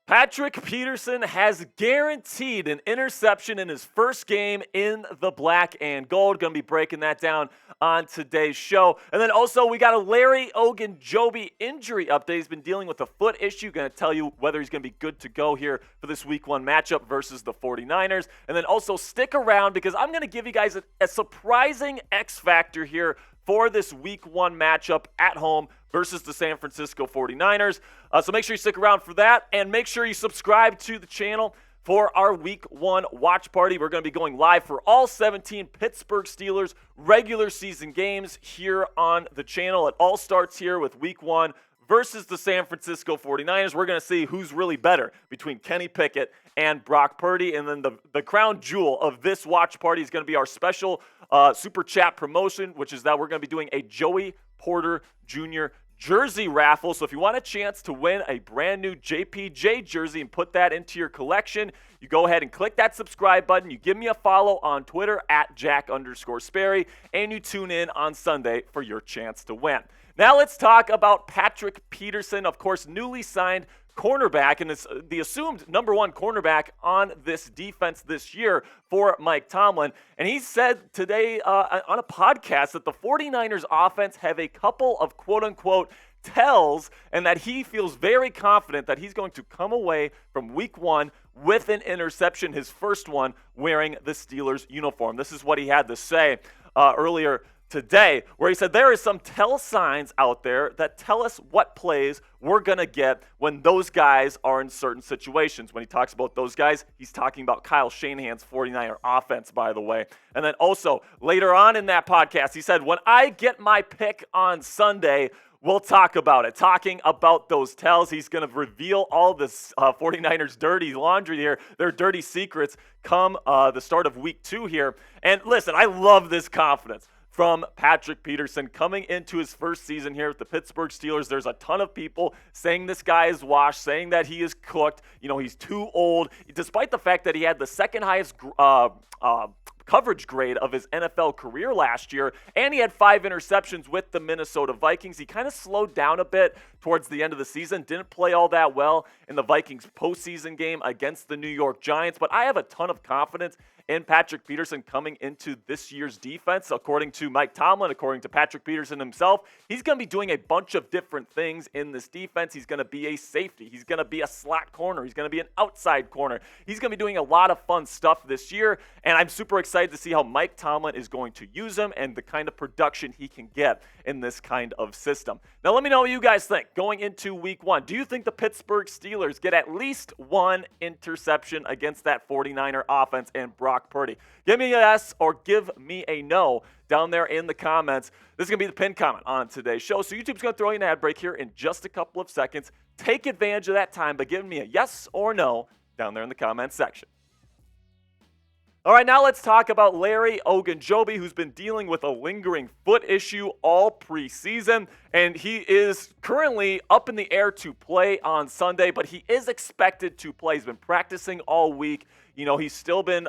Patrick Peterson has guaranteed an interception in his first game in the black and gold. Going to be breaking that down on today's show. And then also we got a Larry Ogunjobi injury update. He's been dealing with a foot issue. Going to tell you whether he's going to be good to go here for this week 1 matchup versus the 49ers. And then also stick around because I'm going to give you guys a surprising X factor here for this week 1 matchup at home versus the San Francisco 49ers. So make sure you stick around for that, and make sure you subscribe to the channel for our week 1 watch party. We're going to be going live for all 17 Pittsburgh Steelers regular season games here on the channel. It all starts here with week 1 versus the San Francisco 49ers. We're going to see who's really better between Kenny Pickett and Brock Purdy. And then the crown jewel of this watch party is going to be our special Super Chat promotion, which is that we're going to be doing a Joey Porter Jr. jersey raffle. So if you want a chance to win a brand new JPJ jersey and put that into your collection, you go ahead and click that subscribe button. You give me a follow on Twitter at Jack_Sperry, and you tune in on Sunday for your chance to win. Now let's talk about Patrick Peterson, of course, newly signed cornerback, and it's the assumed number 1 cornerback on this defense this year for Mike Tomlin. And he said today on a podcast that the 49ers offense have a couple of quote-unquote tells, and that he feels very confident that he's going to come away from week 1 with an interception, his first one wearing the Steelers uniform. This is what he had to say earlier today, where he said there is some tell signs out there that tell us what plays we're going to get when those guys are in certain situations. When he talks about those guys, he's talking about Kyle Shanahan's 49er offense, by the way. And then also later on in that podcast, he said, when I get my pick on Sunday, we'll talk about it. Talking about those tells, he's going to reveal all this 49ers dirty laundry here, their dirty secrets, come the start of week 2 here. And listen, I love this confidence from Patrick Peterson coming into his first season here with the Pittsburgh Steelers. There's a ton of people saying this guy is washed, saying that he is cooked. You know, he's too old, despite the fact that he had the second highest coverage grade of his NFL career last year, and he had 5 interceptions with the Minnesota Vikings. He kind of slowed down a bit towards the end of the season, didn't play all that well in the Vikings postseason game against the New York Giants, but I have a ton of confidence in Patrick Peterson coming into this year's defense. According to Mike Tomlin, according to Patrick Peterson himself, he's going to be doing a bunch of different things in this defense. He's going to be a safety. He's going to be a slot corner. He's going to be an outside corner. He's going to be doing a lot of fun stuff this year, and I'm super excited to see how Mike Tomlin is going to use him and the kind of production he can get in this kind of system. Now, let me know what you guys think going into week 1. Do you think the Pittsburgh Steelers get at least 1 interception against that 49er offense and Brock Purdy? Give me a yes or give me a no down there in the comments. This is going to be the pinned comment on today's show. So YouTube's going to throw you an ad break here in just a couple of seconds. Take advantage of that time by giving me a yes or no down there in the comments section. All right, now let's talk about Larry Ogunjobi, who's been dealing with a lingering foot issue all preseason, and he is currently up in the air to play on Sunday, but he is expected to play. He's been practicing all week. You know, he's still been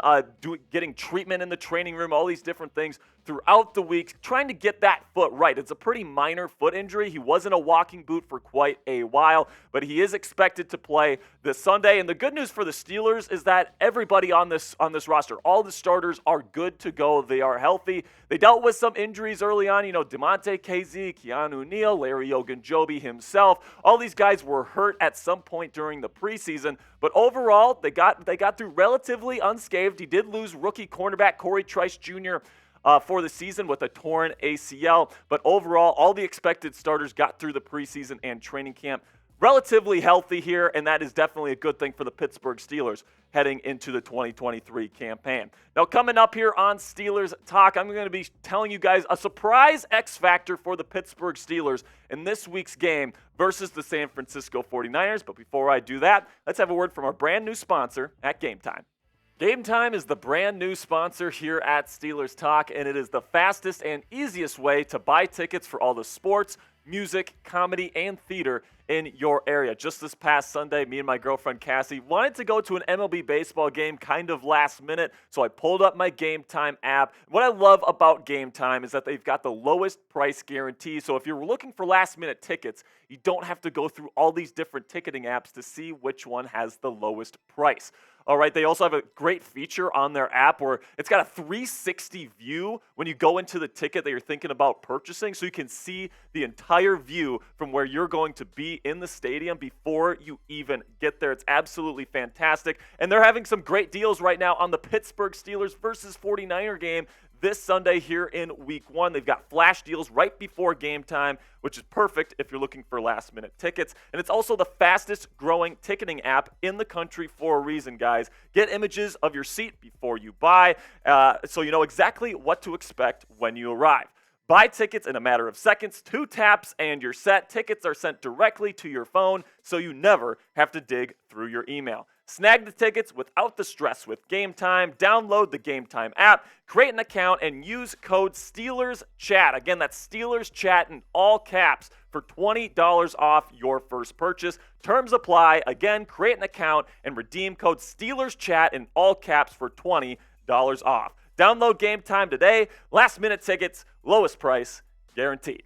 getting treatment in the training room, all these different things throughout the week, trying to get that foot right. It's a pretty minor foot injury. He was in a walking boot for quite a while, but he is expected to play this Sunday. And the good news for the Steelers is that everybody on this roster, all the starters are good to go. They are healthy. They dealt with some injuries early on. You know, Demonte KZ, Keanu Neal, Larry Ogunjobi himself. All these guys were hurt at some point during the preseason, but overall, they got through relatively unscathed. He did lose rookie cornerback Corey Trice Jr. For the season with a torn ACL, but overall, all the expected starters got through the preseason and training camp relatively healthy here, and that is definitely a good thing for the Pittsburgh Steelers heading into the 2023 campaign. Now, coming up here on Steelers Talk, I'm going to be telling you guys a surprise X factor for the Pittsburgh Steelers in this week's game versus the San Francisco 49ers. But before I do that, let's have a word from our brand new sponsor at Game Time. Game Time is the brand new sponsor here at Steelers Talk, and it is the fastest and easiest way to buy tickets for all the sports, music, comedy, and theater in your area. Just this past Sunday, me and my girlfriend Cassie wanted to go to an MLB baseball game kind of last minute, so I pulled up my Game Time app. What I love about Game Time is that they've got the lowest price guarantee, so if you're looking for last minute tickets, you don't have to go through all these different ticketing apps to see which one has the lowest price. All right, they also have a great feature on their app where it's got a 360 view when you go into the ticket that you're thinking about purchasing, so you can see the entire view from where you're going to be in the stadium before you even get there. It's absolutely fantastic, and they're having some great deals right now on the Pittsburgh Steelers versus 49er game this Sunday here in Week 1. They've got flash deals right before game time, which is perfect if you're looking for last-minute tickets. And it's also the fastest-growing ticketing app in the country for a reason, guys. Get images of your seat before you buy, so you know exactly what to expect when you arrive. Buy tickets in a matter of seconds, 2 taps, and you're set. Tickets are sent directly to your phone, so you never have to dig through your email. Snag the tickets without the stress with Game Time. Download the Game Time app, create an account, and use code SteelersChat. Again, that's SteelersChat in all caps for $20 off your first purchase. Terms apply. Again, create an account and redeem code SteelersChat in all caps for $20 off. Download Game Time today. Last-minute tickets, lowest price, guaranteed.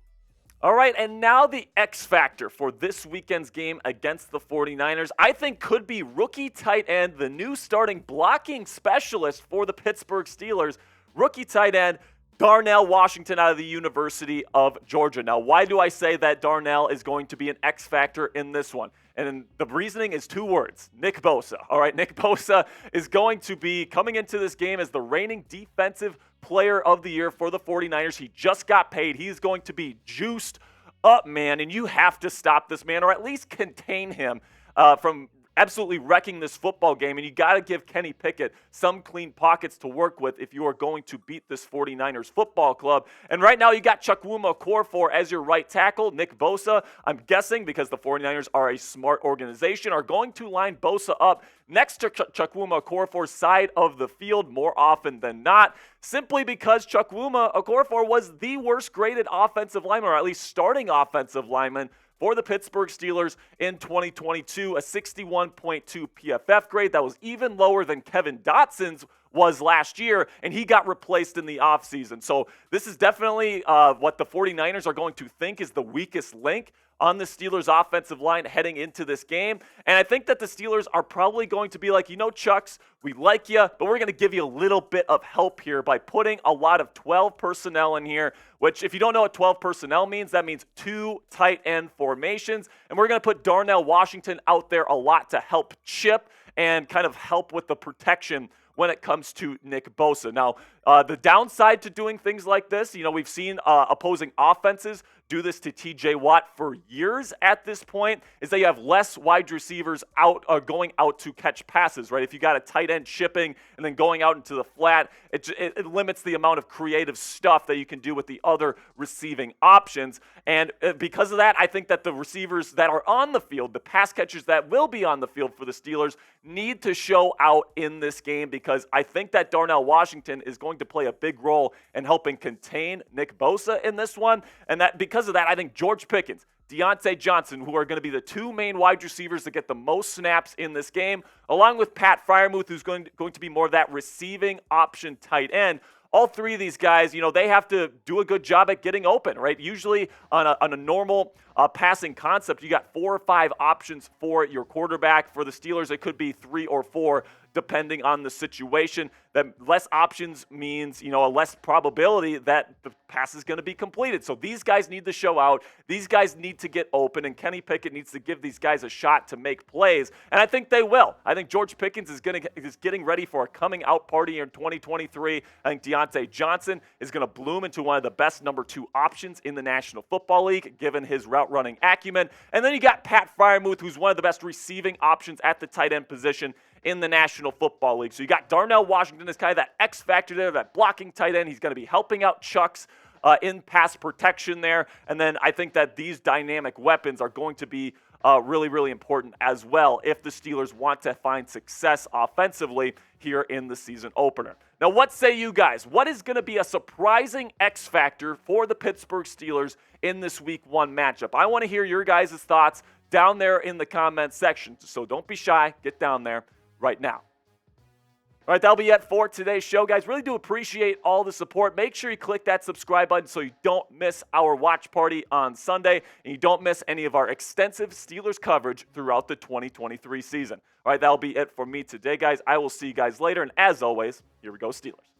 All right, and now the X factor for this weekend's game against the 49ers, I think could be rookie tight end, the new starting blocking specialist for the Pittsburgh Steelers, rookie tight end Darnell Washington out of the University of Georgia. Now, why do I say that Darnell is going to be an X factor in this one? And the reasoning is 2 words, Nick Bosa. All right, Nick Bosa is going to be coming into this game as the reigning defensive player of the year for the 49ers. He just got paid. He's going to be juiced up, man, and you have to stop this man or at least contain him from absolutely wrecking this football game, and you got to give Kenny Pickett some clean pockets to work with if you are going to beat this 49ers football club. And right now you got Chukwuma Okorafor as your right tackle. Nick Bosa, I'm guessing, because the 49ers are a smart organization, are going to line Bosa up next to Chukwuma Okorafor's side of the field more often than not, simply because Chukwuma Okorafor was the worst graded offensive lineman, or at least starting offensive lineman, for the Pittsburgh Steelers in 2022, a 61.2 PFF grade. That was even lower than Kevin Dotson's was last year, and he got replaced in the offseason. So this is definitely what the 49ers are going to think is the weakest link on the Steelers' offensive line heading into this game. And I think that the Steelers are probably going to be like, you know, Chucks, we like you, but we're going to give you a little bit of help here by putting a lot of 12 personnel in here, which if you don't know what 12 personnel means, that means 2 tight end formations. And we're going to put Darnell Washington out there a lot to help chip and kind of help with the protection when it comes to Nick Bosa. Now, the downside to doing things like this, you know, we've seen opposing offenses do this to TJ Watt for years at this point, is that you have less wide receivers out going out to catch passes, right? If you got a tight end shipping and then going out into the flat, it limits the amount of creative stuff that you can do with the other receiving options. And because of that, I think that the receivers that are on the field, the pass catchers that will be on the field for the Steelers, need to show out in this game, because I think that Darnell Washington is going to play a big role in helping contain Nick Bosa in this one. And that because of that, I think George Pickens, Deontay Johnson, who are going to be the 2 main wide receivers that get the most snaps in this game, along with Pat Freiermuth, who's going to be more of that receiving option tight end. All 3 of these guys, you know, they have to do a good job at getting open, right? Usually on a normal passing concept, you got 4 or 5 options for your quarterback. For the Steelers, it could be 3 or 4, depending on the situation. That less options means, you know, a less probability that the pass is going to be completed. So these guys need to show out. These guys need to get open, and Kenny Pickett needs to give these guys a shot to make plays. And I think they will. I think George Pickens is getting ready for a coming out party in 2023. I think Deontay Johnson is going to bloom into one of the best number 2 options in the National Football League, given his route running acumen. And then you got Pat Freiermuth, who's one of the best receiving options at the tight end position in the National Football League. So you got Darnell Washington as kind of that X factor there, that blocking tight end. He's going to be helping out Chucks in pass protection there. And then I think that these dynamic weapons are going to be really, really important as well if the Steelers want to find success offensively here in the season opener. Now, what say you guys? What is going to be a surprising X factor for the Pittsburgh Steelers in this Week 1 matchup? I want to hear your guys' thoughts down there in the comment section. So don't be shy. Get down there right now. All right, that'll be it for today's show, guys. Really do appreciate all the support. Make sure you click that subscribe button so you don't miss our watch party on Sunday and you don't miss any of our extensive Steelers coverage throughout the 2023 season. All right, that'll be it for me today, guys. I will see you guys later, and as always, here we go, Steelers.